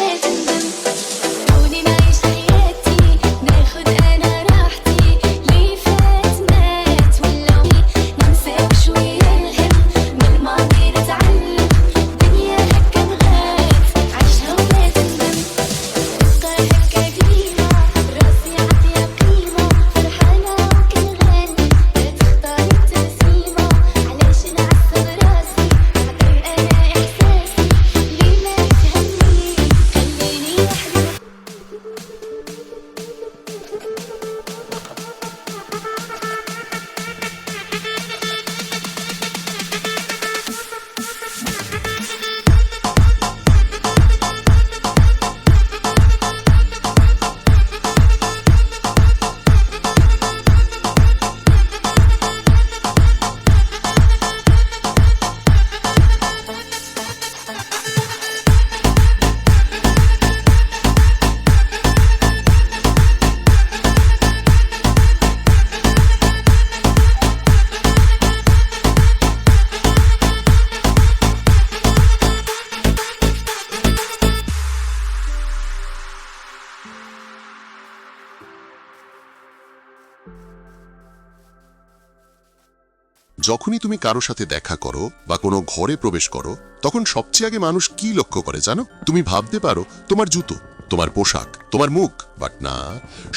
ولا تندم. خلوني نعيش حياتي ناخد انا راحتي، ليه فات مات ولو ننسى شوية الهم، من الماضي نتعلم، دنيا هكا بغات عيشها ولا تندم. رزقها هكا ديما راسي عطيها قيمة، فرحانة وكل غالي لا تختار التسليمة. علاش نعصب راسي نعطي انا احساسي، ليه ما تهمني خليني وحدي. যখনই তুমি কারো সাথে দেখা করো বা কোনো ঘরে প্রবেশ করো, তখন সবচেয়ে আগে মানুষ কি লক্ষ্য করে জানো? তুমি ভাবতে পারো তোমার জুতো, তোমার পোশাক, তোমার মুখ, বাট না,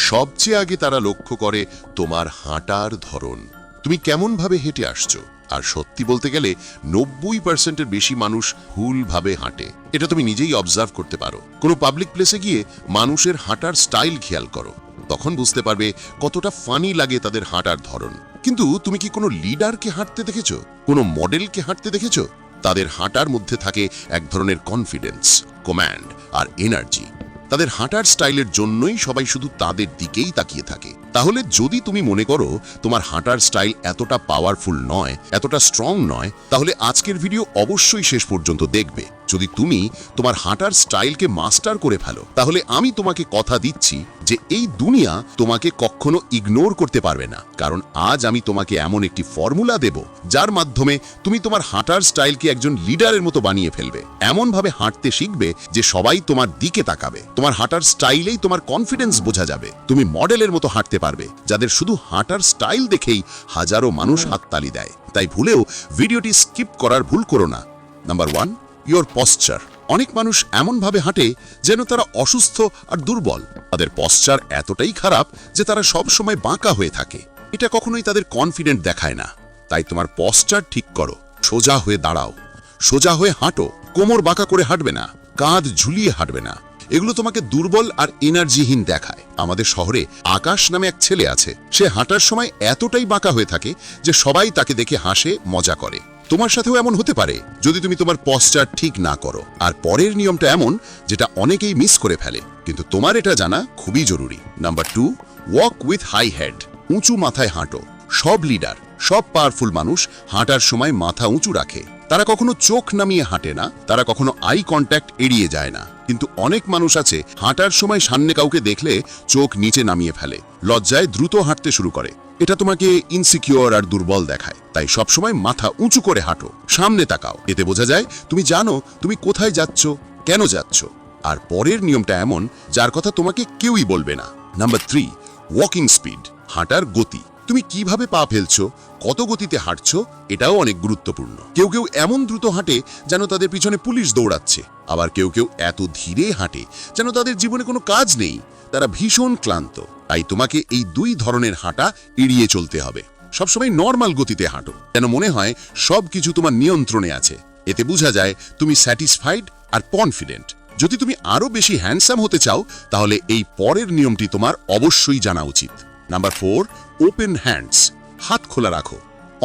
সবচেয়ে আগে তারা লক্ষ্য করে তোমার হাঁটার ধরন। তুমি কেমন ভাবে হেঁটে আসছো। আর সত্যি বলতে গেলে 90% বেশি মানুষ ভুলভাবে হাঁটে। এটা তুমি নিজেই অবজার্ভ করতে পারো। কোনো পাবলিক প্লেসে গিয়ে মানুষের হাঁটার স্টাইল খেয়াল করো, তখন বুঝতে পারবে কতটা ফানি লাগে তাদের হাঁটার ধরন। কিন্তু তুমি কি কোনো লিডারকে হাঁটতে দেখেছো? কোনো মডেলকে হাঁটতে দেখেছো? তাদের হাঁটার মধ্যে থাকে এক ধরনের কনফিডেন্স, কমান্ড আর এনার্জি। তাদের হাঁটার স্টাইলের জন্যই সবাই শুধু তাদের দিকেই তাকিয়ে থাকে। তাহলে যদি তুমি মনে করো তোমার হাঁটার স্টাইল এতটা পাওয়ারফুল নয়, এতটা স্ট্রং নয়, তাহলে আজকের ভিডিও অবশ্যই শেষ পর্যন্ত দেখবে। যদি তুমি তোমার হাঁটার স্টাইলকে মাস্টার করে ফেলো, তাহলে আমি তোমাকে কথা দিচ্ছি যে এই দুনিয়া তোমাকে কখনো ইগনোর করতে পারবে না। কারণ আজ আমি তোমাকে এমন একটি ফর্মুলা দেব যার মাধ্যমে তুমি তোমার হাঁটার স্টাইলকে একজন লিডারের মতো বানিয়ে ফেলবে। এমনভাবে হাঁটতে শিখবে যে সবাই তোমার দিকে তাকাবে। তোমার হাঁটার স্টাইলেই তোমার কনফিডেন্স বোঝা যাবে। তুমি মডেলের মতো হাঁটতে পারবে, যাদের শুধু হাঁটার স্টাইল দেখেই হাজারো মানুষ হাততালি দেয়। তাই ভুলেও ভিডিওটি স্কিপ করার ভুল করো না। Number 1, your posture. অনেক মানুষ এমনভাবে হাঁটে যেন তারা অসুস্থ আর দুর্বল। তাদের পশ্চার এতটাই খারাপ যে তারা সব সময় বাঁকা হয়ে থাকে। এটা কখনোই তাদের কনফিডেন্ট দেখায় না। তাই তোমার পশ্চার ঠিক করো। সোজা হয়ে দাঁড়াও, সোজা হয়ে হাঁটো। কোমর বাঁকা করে হাঁটবে না, কাঁধ ঝুলিয়ে হাঁটবে না। এগুলো তোমাকে দুর্বল আর এনার্জিহীন দেখায়। আমাদের শহরে আকাশ নামে এক ছেলে আছে। সে হাঁটার সময় এতটাই বাঁকা হয়ে থাকে যে সবাই তাকে দেখে হাসে, মজা করে। তোমার সাথেও এমন হতে পারে যদি তুমি তোমার পশ্চার ঠিক না করো। আর পরের নিয়মটা এমন, যেটা অনেকেই মিস করে ফেলে, কিন্তু তোমার এটা জানা খুবই জরুরি। Number 2, walk with high head. উঁচু মাথায় হাঁটো। সব লিডার, সব পাওয়ারফুল মানুষ হাঁটার সময় মাথা উঁচু রাখে। তারা কখনো চোখ নামিয়ে হাঁটে না, তারা কখনো আই কন্ট্যাক্ট এড়িয়ে যায় না। কিন্তু অনেক মানুষ আছে হাঁটার সময় সামনে কাউকে দেখলে চোখ নিচে নামিয়ে ফেলে, লজ্জায় দ্রুত হাঁটতে শুরু করে। এটা তোমাকে ইনসিকিউর আর দুর্বল দেখায়। তাই সবসময় মাথা উঁচু করে হাঁটো, সামনে তাকাও। এতে বোঝা যায় তুমি জানো তুমি কোথায় যাচ্ছ, কেন যাচ্ছ। আর পরের নিয়মটা এমন যার কথা তোমাকে কেউই বলবে না। Number 3, walking speed. হাঁটার গতি। তুমি কিভাবে পা ফেলছো, কত গতিতে হাঁটছো, এটাও অনেক গুরুত্বপূর্ণ। কেউ কেউ এমন দ্রুত হাঁটে যেন তাদের পিছনে পুলিশ দৌড়াচ্ছে। আবার কেউ কেউ এত ধীরে হাঁটে যেন তাদের জীবনে কোনো কাজ নেই, তারা ভীষণ ক্লান্ত। তাই তোমাকে এই 2 ধরনের হাঁটা এড়িয়ে চলতে হবে। সবসময় নর্মাল গতিতে হাঁটো, যেন মনে হয় সবকিছু তোমার নিয়ন্ত্রণে আছে। এতে বোঝা যায় তুমি স্যাটিসফাইড আর কনফিডেন্ট। যদি তুমি আরো বেশি হ্যান্ডসাম হতে চাও, তাহলে এই পরের নিয়মটি তোমার অবশ্যই জানা উচিত। Number 4, open hands. হাত খোলা রাখো।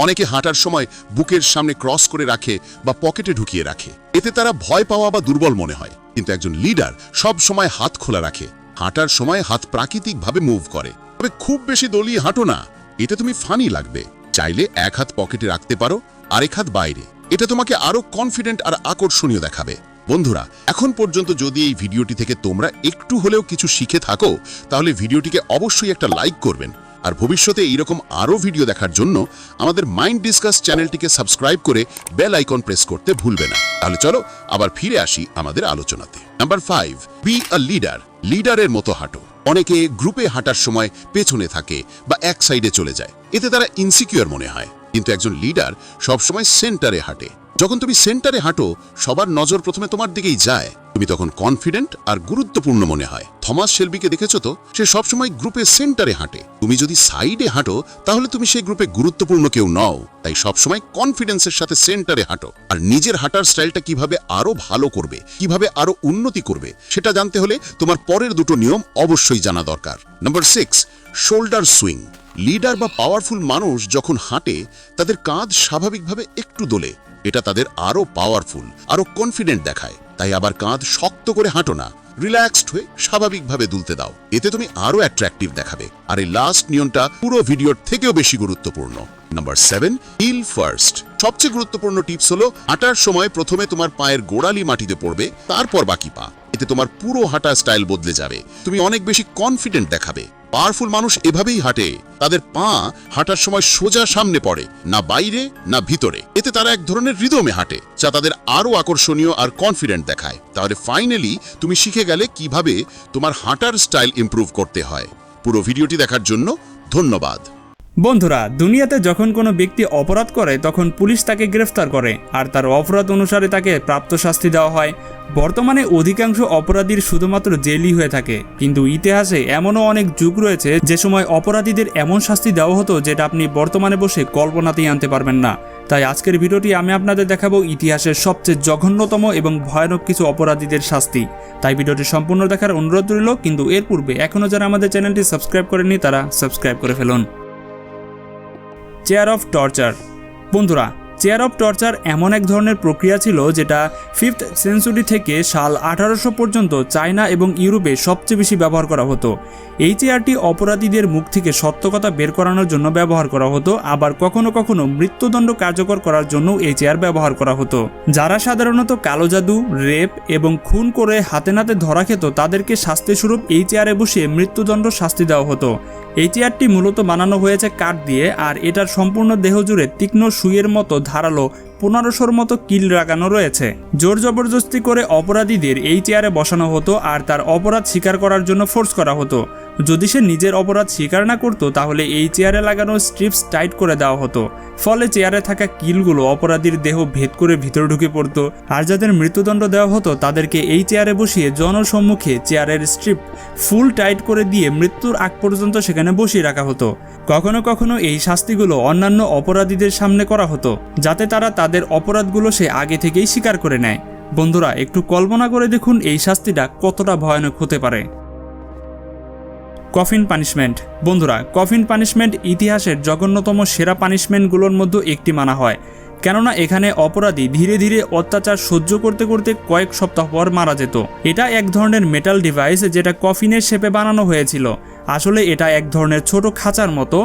অনেকে হাঁটার সময় বুকের সামনে ক্রস করে রাখে বা পকেটে ঢুকিয়ে রাখে। এতে তারা ভয় পাওয়া বা দুর্বল মনে হয়। কিন্তু একজন লিডার সব সময় হাত খোলা রাখে। হাঁটার সময় হাত প্রাকৃতিকভাবে মুভ করে। তবে খুব বেশি দলিয়ে হাঁটো না, এটা তুমি ফানি লাগবে। চাইলে এক হাত পকেটে রাখতে পারো, আরেক হাত বাইরে। এটা তোমাকে আরো কনফিডেন্ট আর আকর্ষণীয় দেখাবে। বন্ধুরা, এখন পর্যন্ত যদি এই ভিডিওটি থেকে তোমরা একটু হলেও কিছু শিখে থাকো, তাহলে ভিডিওটিকে অবশ্যই একটা লাইক করবেন। আর ভবিষ্যতে এইরকম আরো ভিডিও দেখার জন্য আমাদের মাইন্ড ডিসকাস চ্যানেলটিকে সাবস্ক্রাইব করে বেল আইকন প্রেস করতে ভুলবে না। তাহলে চলো আবার ফিরে আসি আমাদের আলোচনাতে। Number 5, be a leader. লিডারের মতো হাঁটো। অনেকে গ্রুপে হাঁটার সময় পেছনে থাকে বা এক সাইডে চলে যায়, এতে তারা ইনসিকিউর মনে হয়। কিন্তু একজন লিডার সবসময় সেন্টারে হাঁটে। যখন তুমি সেন্টারে হাঁটো, সবার নজর প্রথমে তোমার দিকেই যায়। তুমি তখন কনফিডেন্ট আর গুরুত্বপূর্ণ মনে হয়। থমাস শেলবিকে দেখেছো তো, সে সবসময় গ্রুপে সেন্টারে হাঁটে। তুমি যদি সাইডে হাঁটো, তাহলে তুমি সেই গ্রুপে গুরুত্বপূর্ণ কেউ নও। তাই সবসময় কনফিডেন্সের সাথে সেন্টারে হাঁটো। আর নিজের হাঁটার স্টাইলটা কিভাবে আরো ভালো করবে, কিভাবে আরো উন্নতি করবে, সেটা জানতে হলে তোমার পরের দুটো নিয়ম অবশ্যই জানা দরকার। Number 6, shoulder swing. লিডার বা পাওয়ারফুল মানুষ যখন হাঁটে, তাদের কাঁধ স্বাভাবিকভাবে একটু দোলে। এটা তাদের আরো পাওয়ারফুল, আরো কনফিডেন্ট দেখায়। তাই আবার কাঁধ শক্ত করে হাঁটো না, রিল্যাক্সড হয়ে স্বাভাবিকভাবে দুলতে দাও। এতে তুমি আরো অ্যাট্রাকটিভ দেখাবে। আর এই লাস্ট নিয়মটা পুরো ভিডিওর থেকেও বেশি গুরুত্বপূর্ণ। Number 7, heel first. সবচেয়ে গুরুত্বপূর্ণ টিপস হলো, হাঁটার সময় প্রথমে তোমার পায়ের গোড়ালি মাটিতে পড়বে, তারপর বাকি পা। এতে তোমার পুরো হাঁটা স্টাইল বদলে যাবে। তুমি অনেক বেশি কনফিডেন্ট দেখাবে। পাওয়ারফুল মানুষ এভাবেই হাঁটে। তাদের পা হাঁটার সময় সোজা সামনে পড়ে, না বাইরে না ভিতরে। এতে তারা এক ধরনের রিদমে হাঁটে, যা তাদের আরো আকর্ষণীয় আর কনফিডেন্ট দেখায়। তাহলে ফাইনালি তুমি শিখে গেলে কিভাবে তোমার হাঁটার স্টাইল ইমপ্রুভ করতে হয়। পুরো ভিডিওটি দেখার জন্য ধন্যবাদ। বন্ধুরা, দুনিয়াতে যখন কোনো ব্যক্তি অপরাধ করে তখন পুলিশ তাকে গ্রেফতার করে আর তার অপরাধ অনুসারে তাকে প্রাপ্ত শাস্তি দেওয়া হয়। বর্তমানে অধিকাংশ অপরাধীর শুধুমাত্র জেলই হয়ে থাকে, কিন্তু ইতিহাসে এমনও অনেক যুগ রয়েছে যে সময় অপরাধীদের এমন শাস্তি দেওয়া হতো যেটা আপনি বর্তমানে বসে কল্পনাতেই আনতে পারবেন না। তাই আজকের ভিডিওটি আমি আপনাদের দেখাবো ইতিহাসের সবচেয়ে জঘন্যতম এবং ভয়ানক কিছু অপরাধীদের শাস্তি। তাই ভিডিওটি সম্পূর্ণ দেখার অনুরোধ রইল, কিন্তু এর পূর্বে এখনও যারা আমাদের চ্যানেলটি সাবস্ক্রাইব করেনি তারা সাবস্ক্রাইব করে ফেলুন। Chair of torture. বন্ধুরা, চেয়ার অফ টর্চার এমন এক ধরনের প্রক্রিয়া ছিল যেটা 5th সেঞ্চুরি থেকে সাল 1800 পর্যন্ত চায়না এবং ইউরোপে সবচেয়ে বেশি ব্যবহার করা হতো। এই চেয়ারটি অপরাধীদের মুখ থেকে সত্য কথা বের করানোর জন্য ব্যবহার করা হতো, আবার কখনো কখনো মৃত্যুদণ্ড কার্যকর করার জন্য এই চেয়ার ব্যবহার করা হতো। যারা সাধারণত কালো জাদু, রেপ এবং খুন করে হাতে নাতে ধরা খেত, তাদেরকে শাস্তিস্বরূপ এই চেয়ারে বসিয়ে মৃত্যুদণ্ড শাস্তি দেওয়া হতো। এই চেয়ারটি মূলত বানানো হয়েছে কাঠ দিয়ে, আর এটার সম্পূর্ণ দেহ জুড়ে তীক্ষ্ণ সুইয়ের মতো ধারালো 1500-র মতো কিল লাগানো রয়েছে। জোর জবরদস্তি করে অপরাধীদের এই চেয়ারে বসানো হতো আর তার অপরাধ স্বীকার করার জন্য ফোর্স করা হতো। যদি সে নিজের অপরাধ স্বীকার না করত, তাহলে এই চেয়ারে লাগানো স্ট্রিপস টাইট করে দেওয়া হতো। ফলে চেয়ারে থাকা কিলগুলো অপরাধীর দেহ ভেদ করে ভিতরে ঢুকে পড়তো। আর যাদের মৃত্যুদণ্ড দেওয়া হতো তাদেরকে এই চেয়ারে বসিয়ে জনসম্মুখে চেয়ারের স্ট্রিপ ফুল টাইট করে দিয়ে মৃত্যুর আগ পর্যন্ত সেখানে বসিয়ে রাখা হতো। কখনো কখনো এই শাস্তিগুলো অন্যান্য অপরাধীদের সামনে করা হতো, যাতে তারা তাদের অপরাধগুলো সে আগে থেকেই স্বীকার করে নেয়। বন্ধুরা, একটু কল্পনা করে দেখুন এই শাস্তিটা কতটা ভয়ানক হতে পারে। Coffin punishment. বন্ধুরা, কফিন পানিশমেন্ট ইতিহাসের জঘন্যতম সেরা পানিশমেন্টগুলোর মধ্যে একটি মানা হয়, কেননা এখানে অপরাধী ধীরে ধীরে অত্যাচার সহ্য করতে করতে কয়েক সপ্তাহ পর মারা যেত। এটা এক ধরনের মেটাল ডিভাইস যেটা কফিনের শেপে বানানো হয়েছিল। আসলে এটা এক ধরনের ছোট খাঁচার মতো,